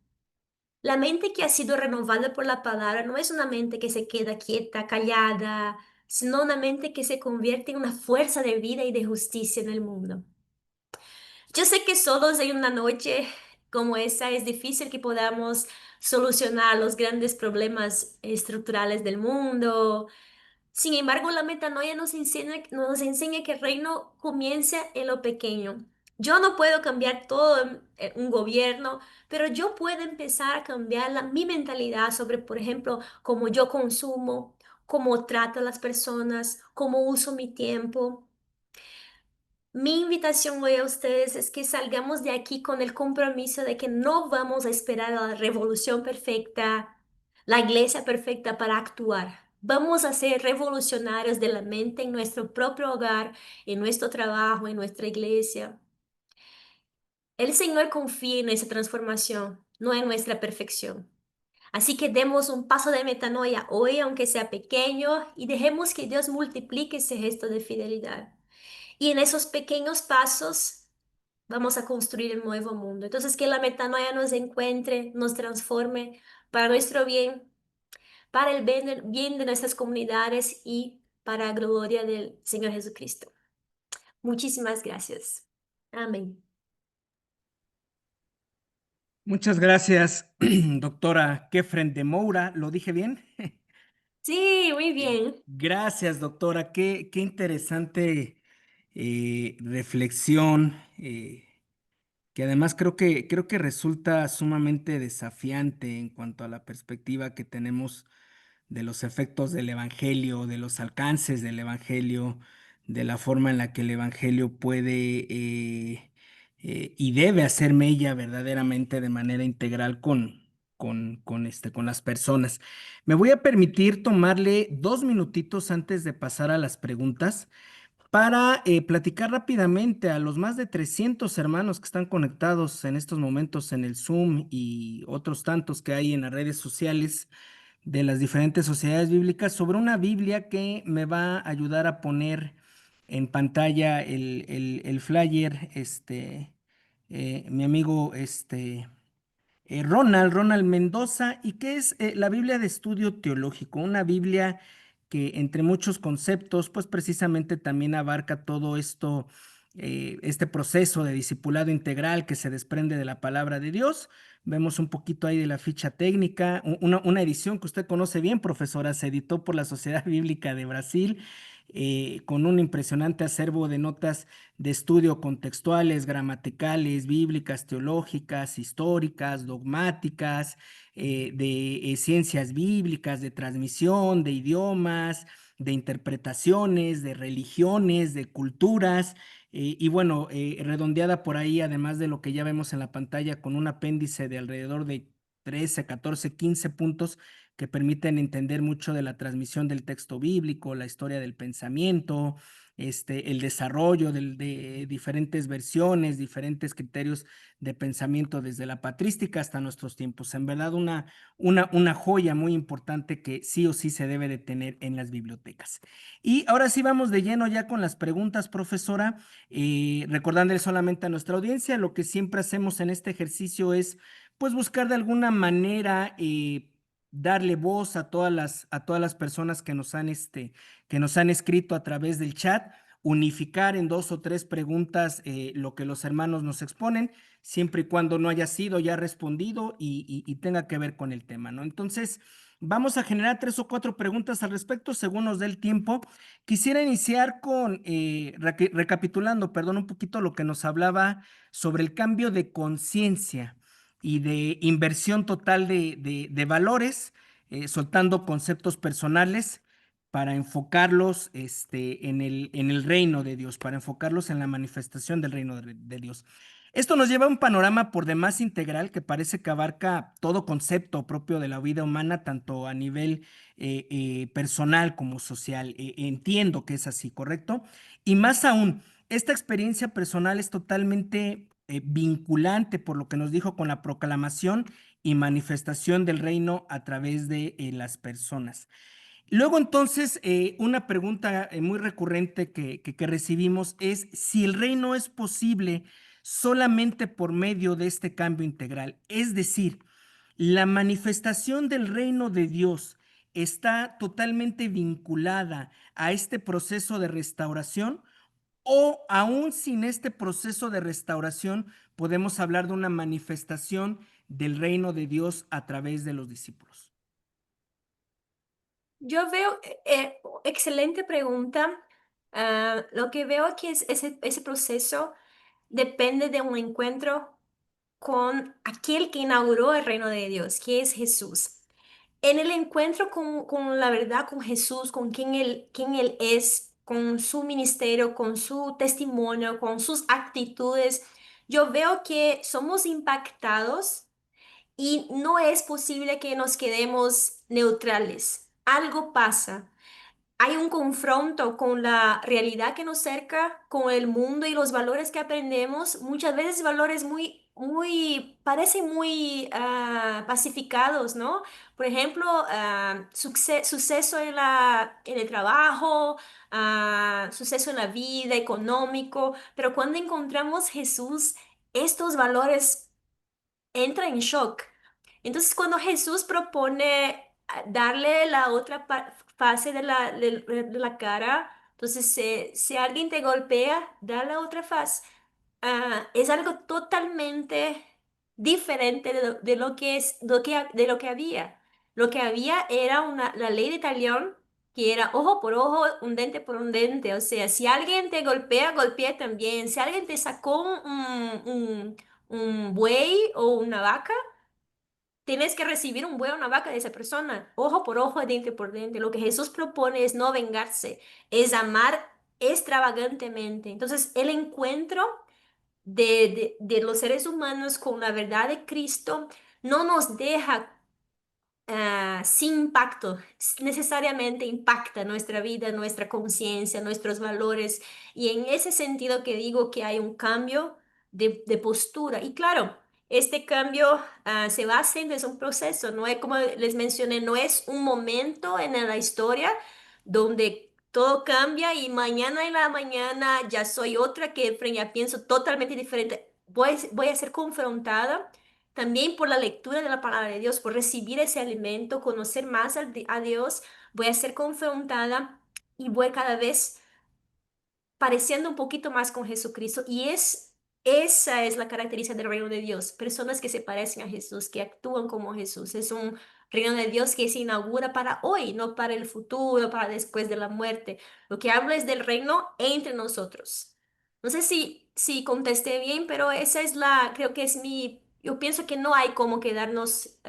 Speaker 2: La mente que ha sido renovada por la palabra no es una mente que se queda quieta, callada, sino una mente que se convierte en una fuerza de vida y de justicia en el mundo. Yo sé que solos en una noche como esa es difícil que podamos solucionar los grandes problemas estructurales del mundo. Sin embargo, la metanoia nos enseña que el reino comienza en lo pequeño. Yo no puedo cambiar todo un gobierno, pero yo puedo empezar a cambiar mi mentalidad sobre, por ejemplo, cómo yo consumo, cómo trato a las personas, cómo uso mi tiempo. Mi invitación hoy a ustedes es que salgamos de aquí con el compromiso de que no vamos a esperar a la revolución perfecta, la iglesia perfecta para actuar. Vamos a ser revolucionarios de la mente en nuestro propio hogar, en nuestro trabajo, en nuestra iglesia. El Señor confía en nuestra transformación, no en nuestra perfección. Así que demos un paso de metanoia hoy, aunque sea pequeño, y dejemos que Dios multiplique ese gesto de fidelidad. Y en esos pequeños pasos vamos a construir el nuevo mundo. Entonces, que la metanoia nos encuentre, nos transforme para nuestro bien, para el bien de nuestras comunidades y para la gloria del Señor Jesucristo. Muchísimas gracias. Amén.
Speaker 3: Muchas gracias, doctora Kefren de Moura. ¿Lo dije bien?
Speaker 2: Sí, muy bien.
Speaker 3: Gracias, doctora. Qué interesante reflexión, que además creo que resulta sumamente desafiante en cuanto a la perspectiva que tenemos de los efectos del Evangelio, de los alcances del Evangelio, de la forma en la que el Evangelio puede y debe hacer mella verdaderamente de manera integral con las personas. Me voy a permitir tomarle 2 minutitos antes de pasar a las preguntas para platicar rápidamente a los más de 300 hermanos que están conectados en estos momentos en el Zoom y otros tantos que hay en las redes sociales de las diferentes sociedades bíblicas sobre una Biblia que me va a ayudar a poner en pantalla el flyer, mi amigo, Ronald Mendoza, y que es la Biblia de Estudio Teológico, una Biblia que entre muchos conceptos, pues precisamente también abarca todo esto este proceso de discipulado integral que se desprende de la palabra de Dios. Vemos un poquito ahí de la ficha técnica, una edición que usted conoce bien, profesora, se editó por la Sociedad Bíblica de Brasil, con un impresionante acervo de notas de estudio contextuales, gramaticales, bíblicas, teológicas, históricas, dogmáticas, de ciencias bíblicas, de transmisión, de idiomas, de interpretaciones, de religiones, de culturas. Y bueno, redondeada por ahí, además de lo que ya vemos en la pantalla, con un apéndice de alrededor de 13, 14, 15 puntos que permiten entender mucho de la transmisión del texto bíblico, la historia del pensamiento, el desarrollo de diferentes versiones, diferentes criterios de pensamiento desde la patrística hasta nuestros tiempos. En verdad, una joya muy importante que sí o sí se debe de tener en las bibliotecas. Y ahora sí vamos de lleno ya con las preguntas, profesora. Recordándole solamente a nuestra audiencia, lo que siempre hacemos en este ejercicio es pues buscar de alguna manera darle voz a todas las personas que nos han escrito a través del chat, unificar en dos o tres preguntas lo que los hermanos nos exponen, siempre y cuando no haya sido ya respondido y tenga que ver con el tema, ¿no? Entonces, vamos a generar tres o cuatro preguntas al respecto según nos dé el tiempo. Quisiera iniciar con, recapitulando, perdón, un poquito lo que nos hablaba sobre el cambio de conciencia y de inversión total de valores, soltando conceptos personales para enfocarlos en el reino de Dios, para enfocarlos en la manifestación del reino de Dios. Esto nos lleva a un panorama por demás integral que parece que abarca todo concepto propio de la vida humana, tanto a nivel personal como social. Entiendo que es así, ¿correcto? Y más aún, esta experiencia personal es totalmente vinculante por lo que nos dijo con la proclamación y manifestación del reino a través de las personas. Luego entonces, una pregunta muy recurrente que recibimos es si el reino es posible solamente por medio de este cambio integral. Es decir, la manifestación del reino de Dios está totalmente vinculada a este proceso de restauración o aún sin este proceso de restauración podemos hablar de una manifestación del reino de Dios a través de los discípulos.
Speaker 2: Yo veo, excelente pregunta. Lo que veo aquí es ese proceso depende de un encuentro con aquel que inauguró el reino de Dios, que es Jesús. En el encuentro con la verdad, con Jesús, con quién él es, con su ministerio, con su testimonio, con sus actitudes, yo veo que somos impactados y no es posible que nos quedemos neutrales. Algo pasa. Hay un confronto con la realidad que nos cerca, con el mundo y los valores que aprendemos. Muchas veces valores parecen muy pacificados, ¿no? Por ejemplo, suceso en el trabajo, suceso en la vida, económico. Pero cuando encontramos Jesús, estos valores entran en shock. Entonces, cuando Jesús propone darle la otra fase de la cara, entonces si alguien te golpea, da la otra faz. Es algo totalmente diferente de lo que es, de lo que había. Lo que había era la ley de talión, que era ojo por ojo, un diente por un diente. O sea, si alguien te golpea, golpea también. Si alguien te sacó un buey o una vaca, tienes que recibir un buey o una vaca de esa persona, ojo por ojo, diente por diente. Lo que Jesús propone es no vengarse, es amar extravagantemente. Entonces, el encuentro de los seres humanos con la verdad de Cristo no nos deja sin impacto, necesariamente impacta nuestra vida, nuestra conciencia, nuestros valores. Y en ese sentido que digo que hay un cambio de postura. Y claro, este cambio se va haciendo, es un proceso, no es como les mencioné, no es un momento en la historia donde todo cambia y mañana en la mañana ya soy otra que ya pienso totalmente diferente. Voy a ser confrontada también por la lectura de la palabra de Dios, por recibir ese alimento, conocer más a Dios, voy a ser confrontada y voy cada vez pareciendo un poquito más con Jesucristo y esa es la característica del reino de Dios, personas que se parecen a Jesús, que actúan como Jesús. Es un reino de Dios que se inaugura para hoy, no para el futuro, para después de la muerte. Lo que hablo es del reino entre nosotros. No sé si contesté bien, pero esa es creo que es yo pienso que no hay como quedarnos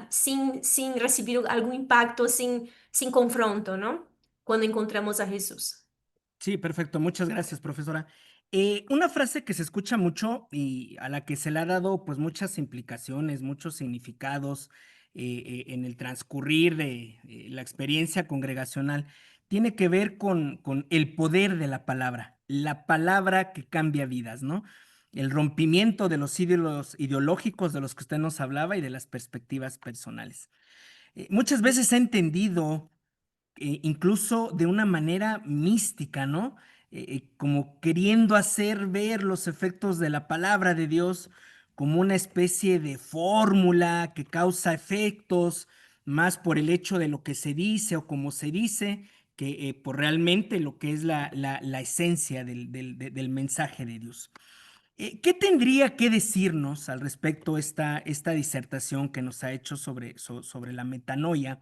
Speaker 2: sin recibir algún impacto, sin confronto, ¿no? Cuando encontramos a Jesús.
Speaker 3: Sí, perfecto. Muchas gracias, profesora. Una frase que se escucha mucho y a la que se le ha dado pues muchas implicaciones, muchos significados en el transcurrir de la experiencia congregacional, tiene que ver con el poder de la palabra que cambia vidas, ¿no? El rompimiento de los ídolos ideológicos de los que usted nos hablaba y de las perspectivas personales. Muchas veces he entendido incluso de una manera mística, ¿no? Como queriendo hacer ver los efectos de la palabra de Dios como una especie de fórmula que causa efectos, más por el hecho de lo que se dice o como se dice, que por realmente lo que es la esencia del mensaje de Dios. ¿Qué tendría que decirnos al respecto esta disertación que nos ha hecho sobre la metanoia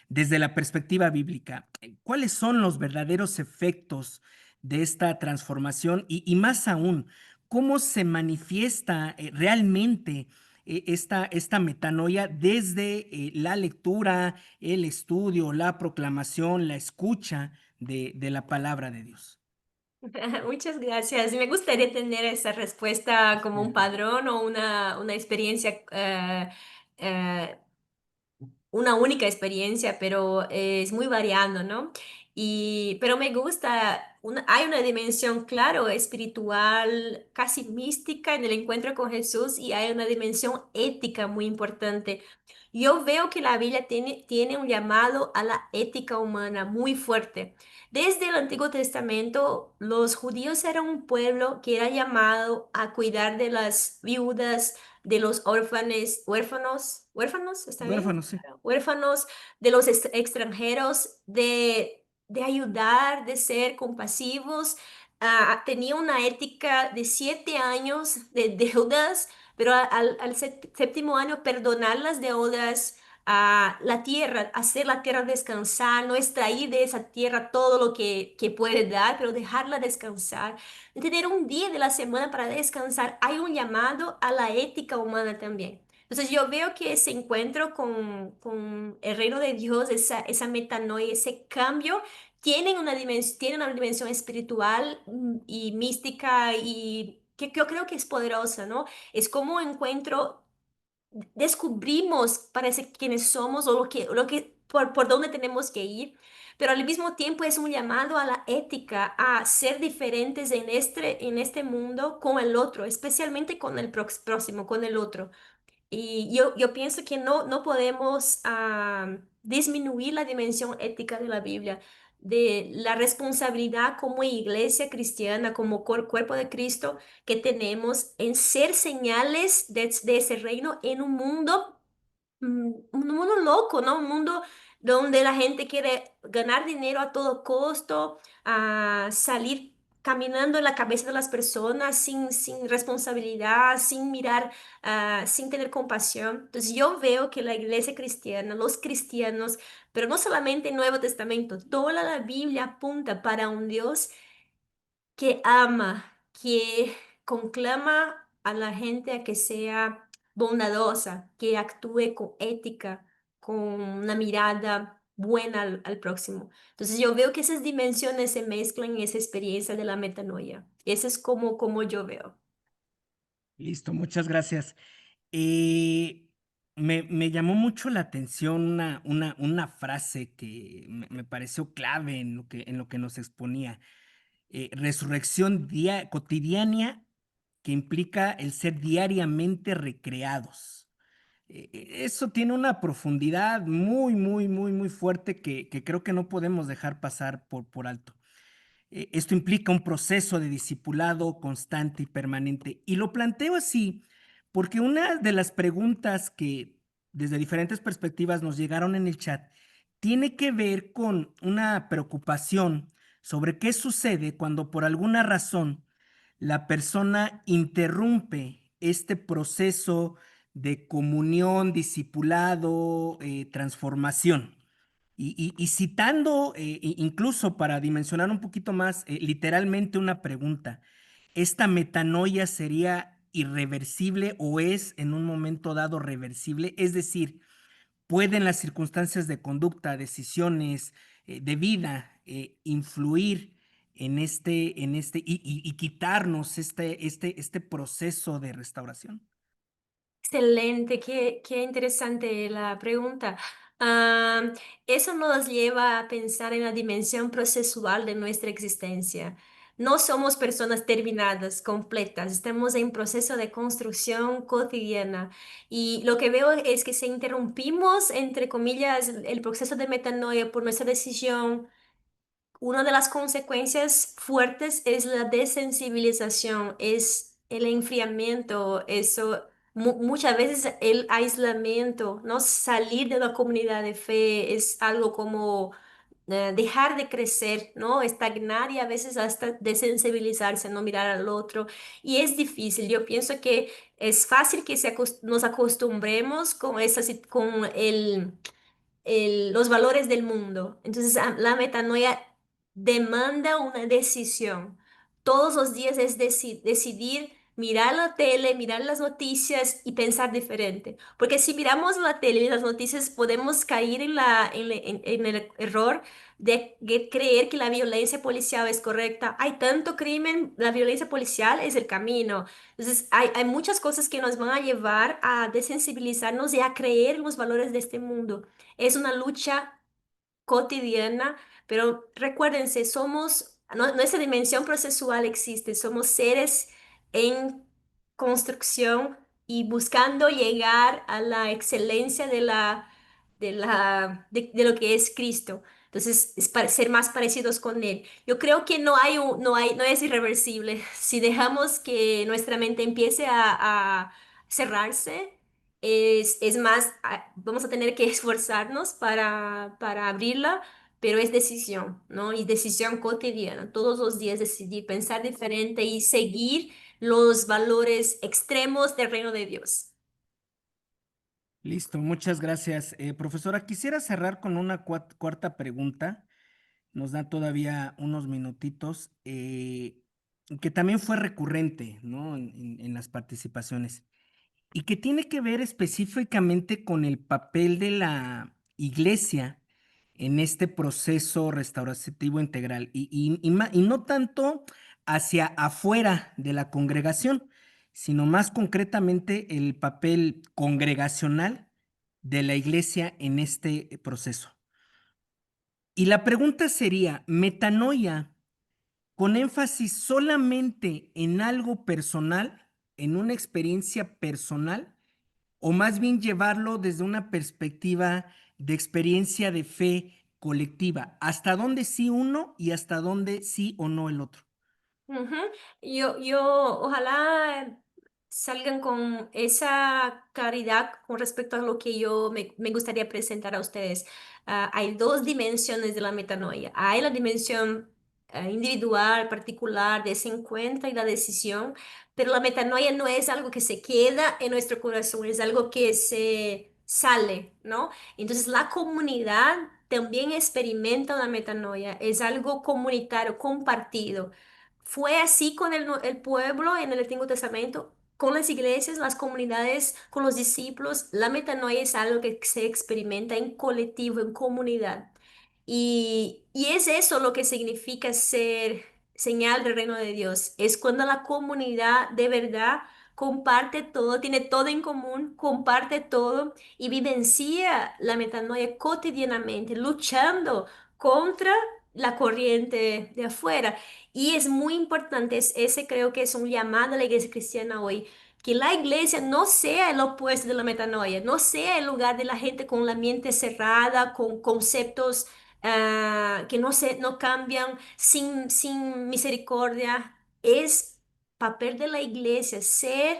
Speaker 3: desde la perspectiva bíblica? ¿Cuáles son los verdaderos efectos de esta transformación? Y más aún, ¿cómo se manifiesta realmente esta metanoia desde la lectura, el estudio, la proclamación, la escucha de la palabra de Dios?
Speaker 2: Muchas gracias. Me gustaría tener esa respuesta como un padrón o una experiencia, eh, una única experiencia, pero es muy variando, ¿no? Pero me gusta, hay una dimensión, claro, espiritual, casi mística en el encuentro con Jesús y hay una dimensión ética muy importante. Yo veo que la Biblia tiene un llamado a la ética humana muy fuerte. Desde el Antiguo Testamento, los judíos eran un pueblo que era llamado a cuidar de las viudas, de los huérfanos, ¿está bien?
Speaker 3: Huérfanos, sí.
Speaker 2: Huérfanos, de los extranjeros, de ayudar, de ser compasivos. Tenía una ética de 7 años de deudas, pero al séptimo año perdonar las deudas a la tierra, hacer la tierra descansar, no extraer de esa tierra todo lo que puede dar, pero dejarla descansar, tener un día de la semana para descansar. Hay un llamado a la ética humana también. Entonces yo veo que ese encuentro con el reino de Dios, esa metanoia, ese cambio, tienen una dimensión espiritual y mística y que yo creo que es poderosa, ¿no? Es como encuentro, descubrimos, parece, quiénes somos o por dónde tenemos que ir, pero al mismo tiempo es un llamado a la ética, a ser diferentes en este mundo con el otro, especialmente con el próximo, con el otro. Y yo pienso que no podemos disminuir la dimensión ética de la Biblia, de la responsabilidad como iglesia cristiana, como cuerpo de Cristo que tenemos en ser señales de ese reino en un mundo un mundo loco, ¿no? Un mundo donde la gente quiere ganar dinero a todo costo, salir caminando en la cabeza de las personas sin responsabilidad, sin mirar, sin tener compasión. Entonces yo veo que la iglesia cristiana, los cristianos, pero no solamente el Nuevo Testamento, toda la Biblia apunta para un Dios que ama, que conclama a la gente a que sea bondadosa, que actúe con ética, con una mirada buena al próximo. Entonces yo veo que esas dimensiones se mezclan en esa experiencia de la metanoia. Eso es como yo veo.
Speaker 3: Listo, muchas gracias. Eh, me llamó mucho la atención una frase que me pareció clave en lo que nos exponía. Resurrección cotidiana que implica el ser diariamente recreados. Eso tiene una profundidad muy, muy, muy, muy fuerte que creo que no podemos dejar pasar por alto. Esto implica un proceso de discipulado constante y permanente. Y lo planteo así porque una de las preguntas que desde diferentes perspectivas nos llegaron en el chat tiene que ver con una preocupación sobre qué sucede cuando por alguna razón la persona interrumpe este proceso de comunión, discipulado, transformación. Y citando, incluso para dimensionar un poquito más, literalmente una pregunta, ¿esta metanoia sería irreversible o es en un momento dado reversible? Es decir, ¿pueden las circunstancias de conducta, decisiones, de vida, influir y quitarnos este proceso de restauración?
Speaker 2: Excelente, qué interesante la pregunta. Ah, eso nos lleva a pensar en la dimensión procesual de nuestra existencia. No somos personas terminadas, completas, estamos en proceso de construcción cotidiana. Y lo que veo es que si interrumpimos, entre comillas, el proceso de metanoia por nuestra decisión, una de las consecuencias fuertes es la desensibilización, es el enfriamiento, eso, muchas veces el aislamiento, ¿no? Salir de la comunidad de fe es algo como dejar de crecer, ¿no? Estagnar y a veces hasta desensibilizarse, no mirar al otro. Y es difícil. Yo pienso que es fácil que nos acostumbremos con con los valores del mundo. Entonces, la metanoia demanda una decisión. Todos los días es decidir mirar la tele, mirar las noticias y pensar diferente. Porque si miramos la tele y las noticias, podemos caer en el error de creer que la violencia policial es correcta. Hay tanto crimen, la violencia policial es el camino. Entonces, hay muchas cosas que nos van a llevar a desensibilizarnos y a creer en los valores de este mundo. Es una lucha cotidiana, pero recuérdense, nuestra dimensión procesual existe, somos seres en construcción y buscando llegar a la excelencia de lo que es Cristo. Entonces, es para ser más parecidos con Él. Yo creo que no es irreversible. Si dejamos que nuestra mente empiece a cerrarse, es más, vamos a tener que esforzarnos para abrirla, pero es decisión, ¿no? Y decisión cotidiana, todos los días decidir, pensar diferente y seguir los valores extremos del reino de Dios.
Speaker 3: Listo, muchas gracias. Profesora, quisiera cerrar con una cuarta pregunta. Nos da todavía unos minutitos, que también fue recurrente, ¿no? En las participaciones y que tiene que ver específicamente con el papel de la iglesia en este proceso restaurativo integral y no tanto hacia afuera de la congregación, sino más concretamente el papel congregacional de la iglesia en este proceso. Y la pregunta sería, ¿metanoia con énfasis solamente en algo personal, en una experiencia personal, o más bien llevarlo desde una perspectiva de experiencia de fe colectiva? ¿Hasta dónde sí uno y hasta dónde sí o no el otro?
Speaker 2: Ujú. Yo ojalá salgan con esa claridad con respecto a lo que me gustaría presentar a ustedes. Hay dos dimensiones de la metanoia. Hay la dimensión individual, particular, de ese encuentro y la decisión, pero la metanoia no es algo que se queda en nuestro corazón, es algo que se sale, ¿no? Entonces la comunidad también experimenta la metanoia, es algo comunitario, compartido. Fue así con el pueblo en el Antiguo Testamento, con las iglesias, las comunidades, con los discípulos. La metanoia es algo que se experimenta en colectivo, en comunidad. Y es eso lo que significa ser señal del reino de Dios. Es cuando la comunidad de verdad comparte todo, tiene todo en común, comparte todo y vivencia la metanoia cotidianamente, luchando contra la corriente de afuera. Y es muy importante, ese creo que es un llamado a la iglesia cristiana hoy, que la iglesia no sea el opuesto de la metanoia, no sea el lugar de la gente con la mente cerrada, con conceptos que no cambian, sin misericordia. Es papel de la iglesia ser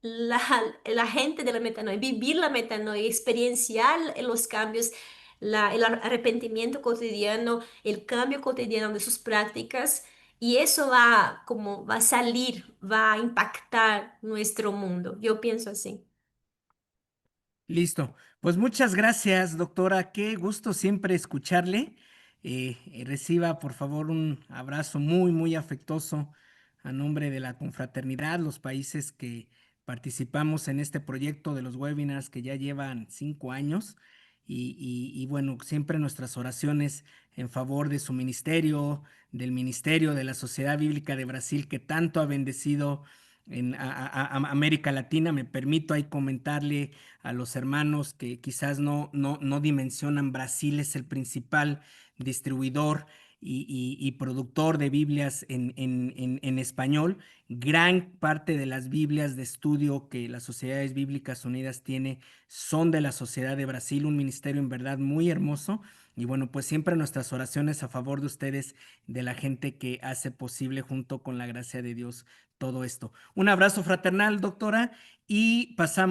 Speaker 2: la, la gente de la metanoia, vivir la metanoia, experienciar los cambios. el arrepentimiento cotidiano, el cambio cotidiano de sus prácticas, y eso va a salir, va a impactar nuestro mundo. Yo pienso así.
Speaker 3: Listo. Pues muchas gracias, doctora. Qué gusto siempre escucharle. Reciba, por favor, un abrazo muy, muy afectuoso a nombre de la confraternidad, los países que participamos en este proyecto de los webinars que ya llevan 5 años. Y bueno, siempre nuestras oraciones en favor de su ministerio, del ministerio de la Sociedad Bíblica de Brasil, que tanto ha bendecido en América Latina. Me permito ahí comentarle a los hermanos que quizás no dimensionan. Brasil es el principal distribuidor y productor de Biblias en español. Gran parte de las Biblias de estudio que las Sociedades Bíblicas Unidas tiene son de la Sociedad de Brasil, un ministerio en verdad muy hermoso. Y bueno, pues siempre nuestras oraciones a favor de ustedes, de la gente que hace posible junto con la gracia de Dios todo esto. Un abrazo fraternal, doctora, y pasamos